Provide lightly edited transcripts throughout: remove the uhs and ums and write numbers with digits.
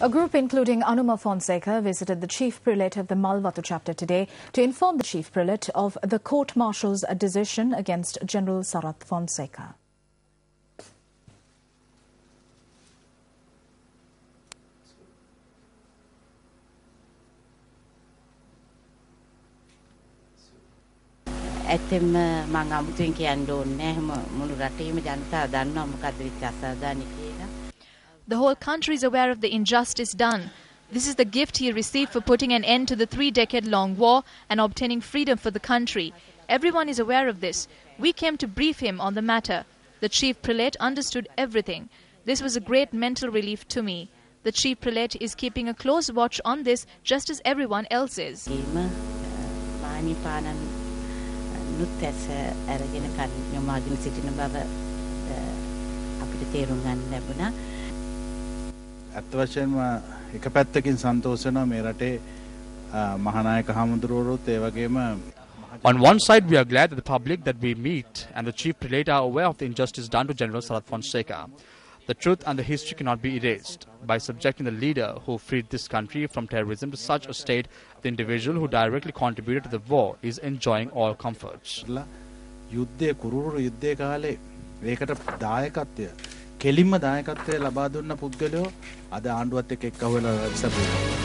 A group including Anuma Fonseca visited the Chief Prelate of the Malwatu chapter today to inform the Chief Prelate of the court-martial's decision against General Sarath Fonseca. ඇත්තෙම මම අමුතුවෙන් කියන්න ඕනේ නැහැ මුළු රටේම ජනතාව දන්නවා මොකද්ද වෙච්ච අසාධාරණ කියලා. The whole country is aware of the injustice done. This is the gift he received for putting an end to the 3-decade-long war and obtaining freedom for the country. Everyone is aware of this. We came to brief him on the matter. The Chief Prelate understood everything. This was a great mental relief to me. The Chief Prelate is keeping a close watch on this just as everyone else is. ඇත්ත වශයෙන්ම එක පැත්තකින් සන්තෝෂ වෙනවා මේ රටේ මහානායක හමුදුරුවෝත් ඒ වගේම On one side, we are glad that the public that we meet and the Chief Prelate are aware of the injustice done to General Sarath Fonseca. The truth and the history cannot be erased. By subjecting the leader who freed this country from terrorism to such a state, the individual who directly contributed to the war is enjoying all comforts. යුද්ධයේ කුරුරු යුද්ධයේ කාලේ ඒකට දායකත්වය කෙලින්ම දායකත්වය ලබා දුන්න පුද්ගලයෝ අද ආණ්ඩුවත් එක්ක එක්කහුවලා ඉස්සබුණා.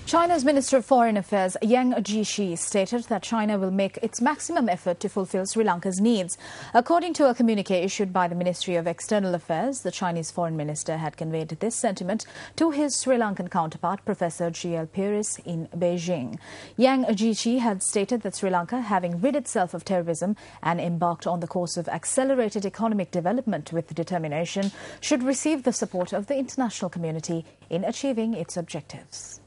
China's Minister of Foreign Affairs Yang Jiechi stated that China will make its maximum effort to fulfill Sri Lanka's needs. According to a communique issued by the Ministry of External Affairs, the Chinese Foreign Minister had conveyed this sentiment to his Sri Lankan counterpart, Professor G.L. Pieris, in Beijing. Yang Jiechi had stated that Sri Lanka, having rid itself of terrorism and embarked on the course of accelerated economic development with determination, should receive the support of the international community in achieving its objectives.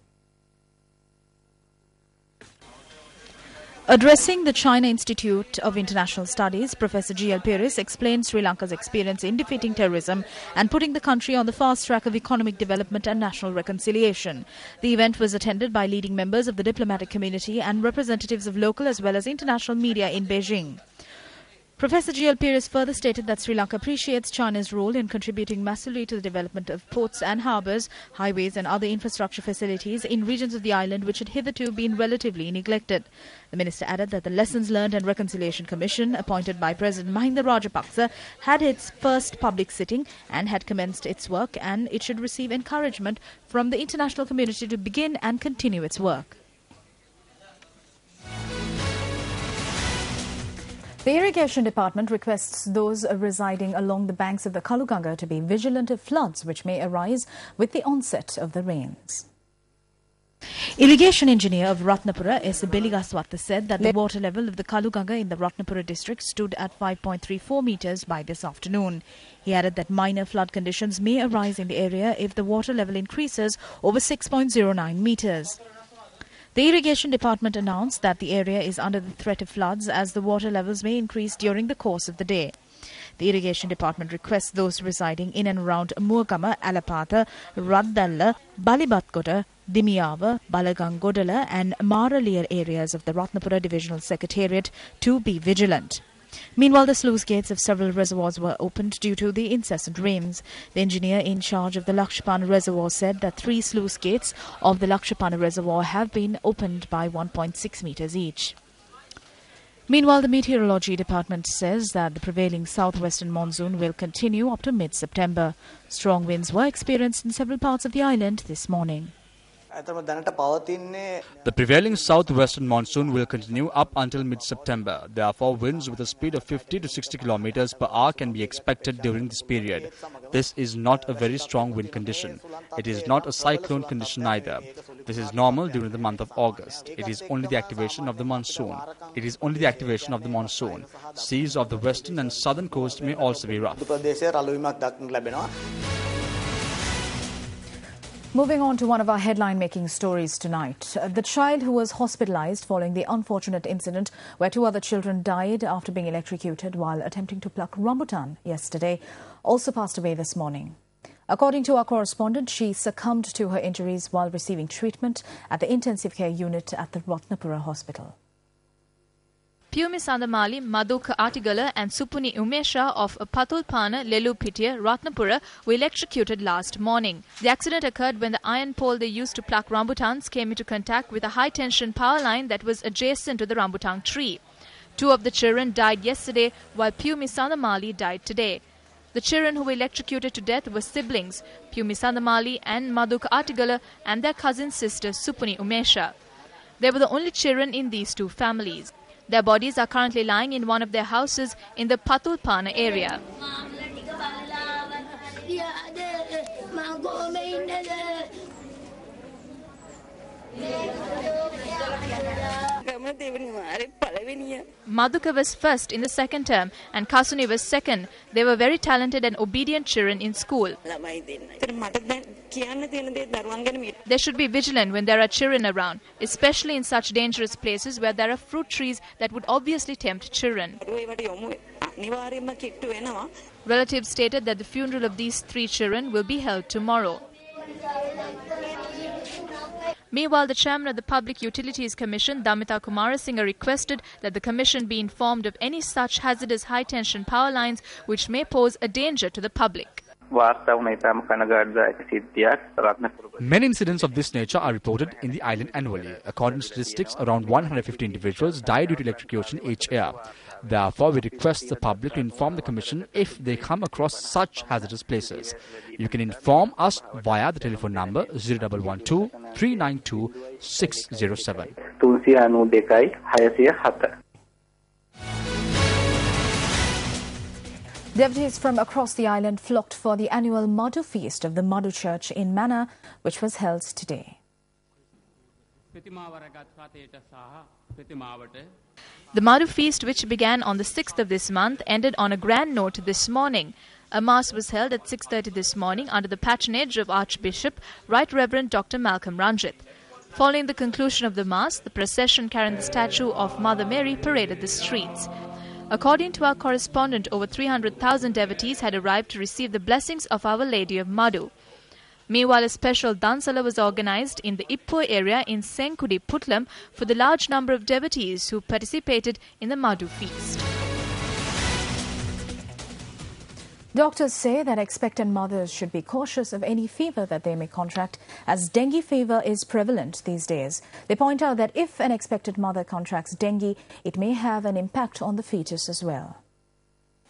Addressing the China Institute of International Studies, Professor G.L. Pieris explained Sri Lanka's experience in defeating terrorism and putting the country on the fast track of economic development and national reconciliation. The event was attended by leading members of the diplomatic community and representatives of local as well as international media in Beijing. Professor G.L. Pieris further stated that Sri Lanka appreciates China's role in contributing massively to the development of ports and harbours, highways and other infrastructure facilities in regions of the island which had hitherto been relatively neglected. The minister added that the Lessons Learned and Reconciliation Commission, appointed by President Mahinda Rajapaksa, had its first public sitting and had commenced its work, and it should receive encouragement from the international community to begin and continue its work. The Irrigation Department requests those residing along the banks of the Kaluganga to be vigilant of floods which may arise with the onset of the rains. Irrigation engineer of Ratnapura, S. Beligaswata, said that the water level of the Kaluganga in the Ratnapura district stood at 5.34 metres by this afternoon. He added that minor flood conditions may arise in the area if the water level increases over 6.09 metres. The Irrigation Department announced that the area is under the threat of floods as the water levels may increase during the course of the day. The Irrigation Department requests those residing in and around Muagama, Alapatha, Raddalla, Balibatkota, Dimiyawa, Balagangodala and Maralier areas of the Ratnapura Divisional Secretariat to be vigilant. Meanwhile, the sluice gates of several reservoirs were opened due to the incessant rains. The engineer in charge of the Lakshapana Reservoir said that 3 sluice gates of the Lakshapana Reservoir have been opened by 1.6 metres each. Meanwhile, the Meteorology Department says that the prevailing southwestern monsoon will continue up to mid-September. Strong winds were experienced in several parts of the island this morning. The prevailing southwestern monsoon will continue up until mid-September. Therefore, winds with a speed of 50 to 60 kilometers per hour can be expected during this period. This is not a very strong wind condition. It is not a cyclone condition either. This is normal during the month of August. It is only the activation of the monsoon. Seas of the western and southern coast may also be rough. Moving on to one of our headline-making stories tonight. The child who was hospitalized following the unfortunate incident where 2 other children died after being electrocuted while attempting to pluck rambutan yesterday also passed away this morning. According to our correspondent, she succumbed to her injuries while receiving treatment at the intensive care unit at the Ratnapura hospital. Pumi Sandamali, Madhuka Artigala and Supuni Umesha of Patulpana, Lelupitiya, Ratnapura were electrocuted last morning. The accident occurred when the iron pole they used to pluck rambutans came into contact with a high-tension power line that was adjacent to the rambutan tree. 2 of the children died yesterday, while Pumi Sandamali died today. The children who were electrocuted to death were siblings, Pumi Sandamali and Madhuka Artigala, and their cousin sister Supuni Umesha. They were the only children in these 2 families. Their bodies are currently lying in one of their houses in the Patulpana area. Madhuka was first in the second term and Kasuni was second. They were very talented and obedient children in school. They should be vigilant when there are children around, especially in such dangerous places where there are fruit trees that would obviously tempt children. Relatives stated that the funeral of these 3 children will be held tomorrow. Meanwhile, the chairman of the Public Utilities Commission, Damita Kumarasinghe, requested that the commission be informed of any such hazardous high-tension power lines which may pose a danger to the public. Many incidents of this nature are reported in the island annually. According to statistics, around 150 individuals die due to electrocution each year. Therefore, we request the public to inform the Commission if they come across such hazardous places. You can inform us via the telephone number 0112 392 607. Devotees from across the island flocked for the annual Madhu feast of the Madhu Church in Manor, which was held today. The Madhu feast, which began on the 6th of this month, ended on a grand note this morning. A mass was held at 6:30 this morning under the patronage of Archbishop Right Reverend Dr. Malcolm Ranjit. Following the conclusion of the mass, the procession carrying the statue of Mother Mary paraded the streets. According to our correspondent, over 300,000 devotees had arrived to receive the blessings of Our Lady of Madhu. Meanwhile, a special Dansala was organized in the Ippur area in Senkudi, Putlam for the large number of devotees who participated in the Madhu feast. Doctors say that expectant mothers should be cautious of any fever that they may contract, as dengue fever is prevalent these days. They point out that if an expectant mother contracts dengue, it may have an impact on the fetus as well.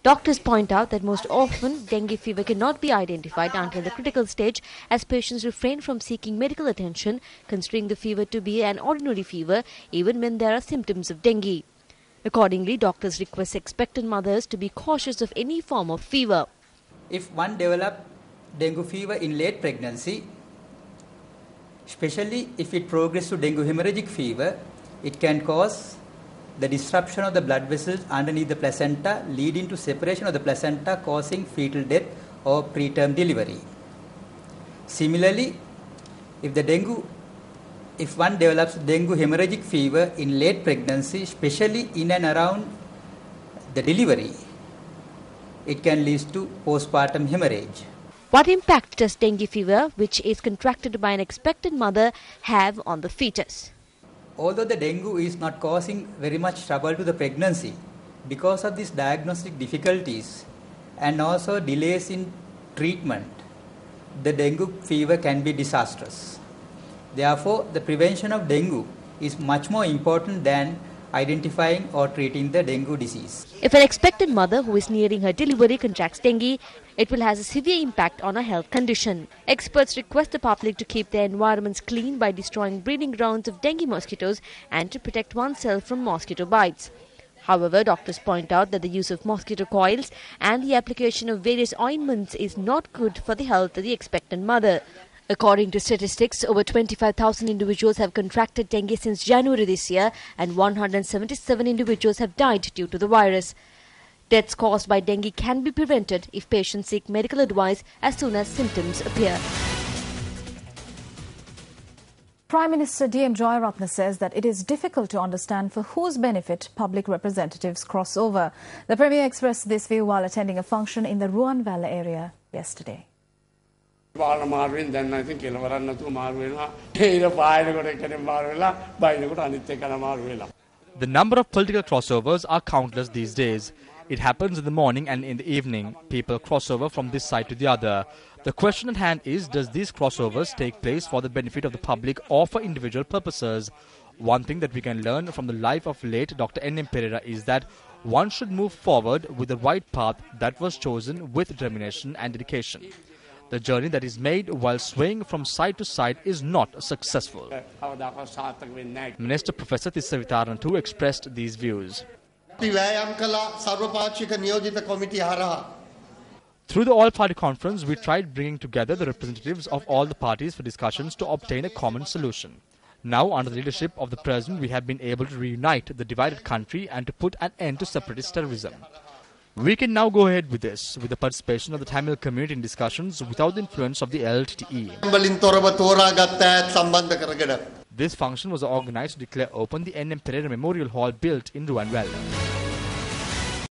Doctors point out that most often dengue fever cannot be identified until the critical stage, as patients refrain from seeking medical attention, considering the fever to be an ordinary fever even when there are symptoms of dengue. Accordingly, doctors request expectant mothers to be cautious of any form of fever. If one develops dengue fever in late pregnancy, especially if it progresses to dengue hemorrhagic fever, it can cause the disruption of the blood vessels underneath the placenta, leading to separation of the placenta, causing fetal death or preterm delivery. Similarly, if one develops dengue hemorrhagic fever in late pregnancy, especially in and around the delivery, it can lead to postpartum hemorrhage. What impact does dengue fever, which is contracted by an expectant mother, have on the fetus? Although the dengue is not causing very much trouble to the pregnancy, because of these diagnostic difficulties and also delays in treatment, the dengue fever can be disastrous. Therefore, the prevention of dengue is much more important than identifying or treating the dengue disease. If an expectant mother who is nearing her delivery contracts dengue, it will have a severe impact on her health condition. Experts request the public to keep their environments clean by destroying breeding grounds of dengue mosquitoes and to protect oneself from mosquito bites. However, doctors point out that the use of mosquito coils and the application of various ointments is not good for the health of the expectant mother. According to statistics, over 25,000 individuals have contracted dengue since January this year, and 177 individuals have died due to the virus. Deaths caused by dengue can be prevented if patients seek medical advice as soon as symptoms appear. Prime Minister D.M. Joyaratne says that it is difficult to understand for whose benefit public representatives cross over. The Premier expressed this view while attending a function in the Ruanvala area yesterday. The number of political crossovers are countless these days. It happens in the morning and in the evening. People cross over from this side to the other. The question at hand is, does these crossovers take place for the benefit of the public or for individual purposes? One thing that we can learn from the life of late Dr. N.M. Pereira is that one should move forward with the right path that was chosen with determination and dedication. The journey that is made while swaying from side to side is not successful. Minister Professor Tissa Vitarantu expressed these views. Through the all-party conference, we tried bringing together the representatives of all the parties for discussions to obtain a common solution. Now, under the leadership of the President, we have been able to reunite the divided country and to put an end to separatist terrorism. We can now go ahead with this, with the participation of the Tamil community in discussions without the influence of the LTTE. This function was organized to declare open the N.M. Pereira Memorial Hall built in Ruanwell.